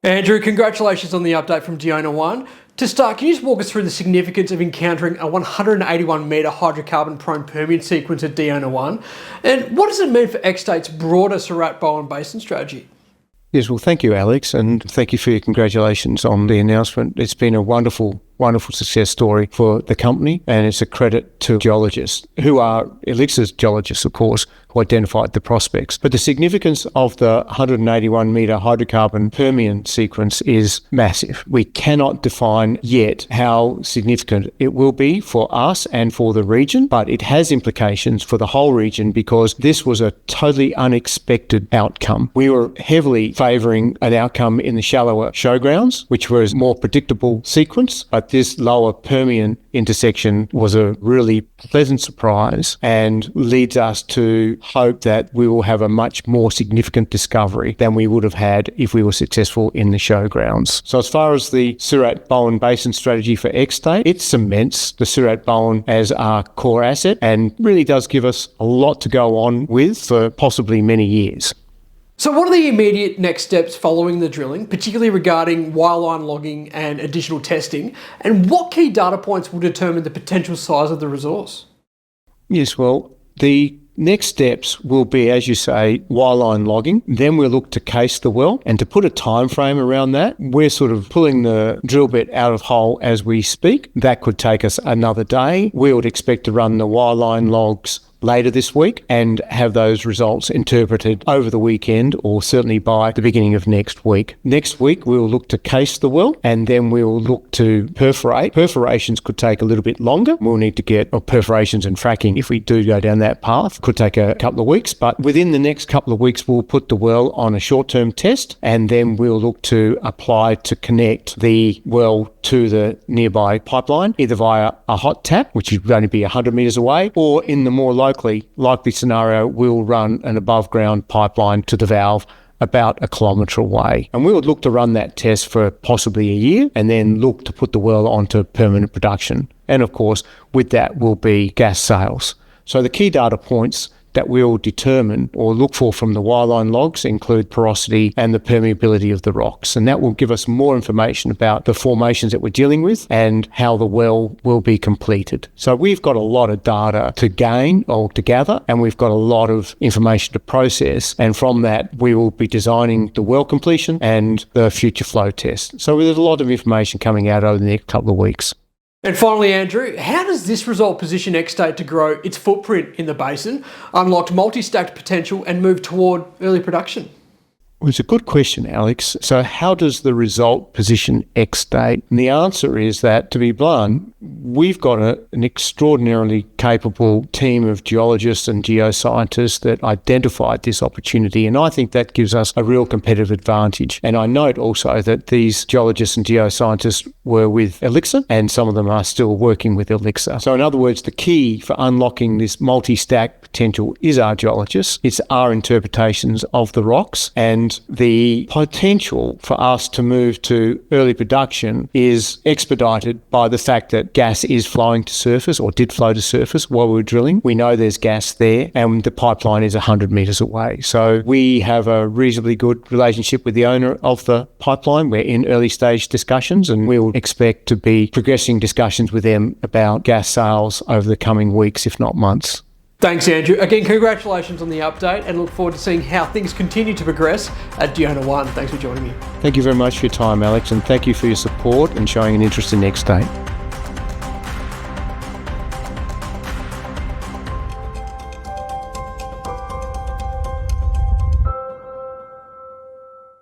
Andrew, congratulations on the update from Diona-1. To start, can you just walk us through the significance of encountering a 181-metre hydrocarbon-prone Permian sequence at Diona-1? And what does it mean for Xstate's broader Surat-Bowen Basin strategy? Yes, well, thank you, Alex, and thank you for your congratulations on the announcement. It's been a wonderful success story for the company, and it's a credit to geologists, who are Elixir's geologists, of course, who identified the prospects. But the significance of the 181-metre hydrocarbon Permian sequence is massive. We cannot define yet how significant it will be for us and for the region, but it has implications for the whole region because this was a totally unexpected outcome. We were heavily favouring an outcome in the shallower showgrounds, which was a more predictable sequence, but this lower Permian intersection was a really pleasant surprise and leads us to hope that we will have a much more significant discovery than we would have had if we were successful in the showgrounds. So as far as the Surat-Bowen Basin strategy for Xstate, it cements the Surat-Bowen as our core asset and really does give us a lot to go on with for possibly many years. So what are the immediate next steps following the drilling, particularly regarding wireline logging and additional testing? And what key data points will determine the potential size of the resource? Yes, well, the next steps will be, as you say, wireline logging. Then we'll look to case the well. And to put a time frame around that, we're sort of pulling the drill bit out of hole as we speak. That could take us another day. We would expect to run the wireline logs later this week and have those results interpreted over the weekend or certainly by the beginning of next week. Next week, we'll look to case the well and then we'll look to perforate. Perforations could take a little bit longer. We'll need to get perforations and fracking if we do go down that path. Could take a couple of weeks, but within the next couple of weeks, we'll put the well on a short-term test and then we'll look to apply to connect the well to the nearby pipeline, either via a hot tap, which would only be 100 metres away, or in the more likely scenario, we'll run an above-ground pipeline to the valve about 1 kilometre away. And we would look to run that test for possibly a year and then look to put the well onto permanent production. And of course, with that will be gas sales. So the key data points that we'll determine or look for from the wireline logs include porosity and the permeability of the rocks. And that will give us more information about the formations that we're dealing with and how the well will be completed. So we've got a lot of data to gain or to gather, and we've got a lot of information to process. And from that, we will be designing the well completion and the future flow test. So there's a lot of information coming out over the next couple of weeks. And finally, Andrew, how does this result position Xstate to grow its footprint in the basin, unlock multi-stacked potential and move toward early production? Well, it's a good question, Alex. So how does the result position Xstate? And the answer is that, to be blunt, we've got an extraordinarily capable team of geologists and geoscientists that identified this opportunity, and I think that gives us a real competitive advantage. And I note also that these geologists and geoscientists were with Elixir, and some of them are still working with Elixir. So in other words, the key for unlocking this multi-stack potential is our geologists. It's our interpretations of the rocks, and the potential for us to move to early production is expedited by the fact that gas is flowing to surface or did flow to surface while we were drilling. We know there's gas there and the pipeline is 100 metres away. So we have a reasonably good relationship with the owner of the pipeline. We're in early stage discussions and we'll expect to be progressing discussions with them about gas sales over the coming weeks, if not months. Thanks, Andrew. Again, congratulations on the update and look forward to seeing how things continue to progress at Diona-1. Thanks for joining me. Thank you very much for your time, Alex, and thank you for your support and showing an interest in Xstate.